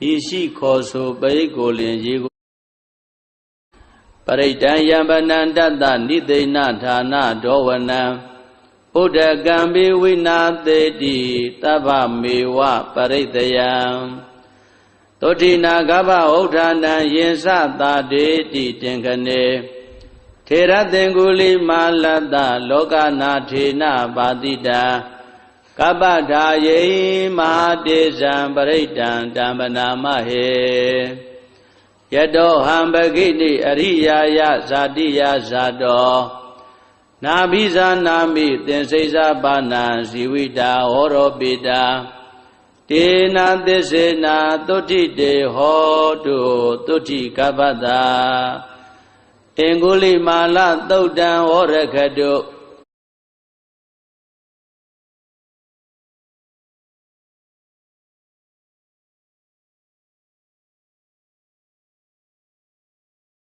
ဤရှိခေါ်ဆိုပရိကိုလင်ရေကိုပရိဒံယံပနံတတ္တနိသိဏဌာနဒောဝနံဥဒကံဘေဝိနာသေတိသဗ္ဗမေဝပရိတယံသောတိနာဂဗဥဋ္ဌာဏံယင်စသာတေတိတင်ခနေထေရသင်္ကုလိမာလတ္တလောကနာထေနပါတိတာကပ္ပထာယေမဟာတေဇံပရိဒံတံပနာမဟေယတောဟံပဂိတိအရိယာယဇာတိယဇာတောနာဘိဇာနာမိသင်္စိဇာပါဏံဇီဝိတာဟောရောပိတာတေနာသစ္စေနာသုဋ္ဌိတေဟောတုသုဋ္ဌိကပ္ပတာအင်္ဂုလိမာလသုတ်တံဟောရခတု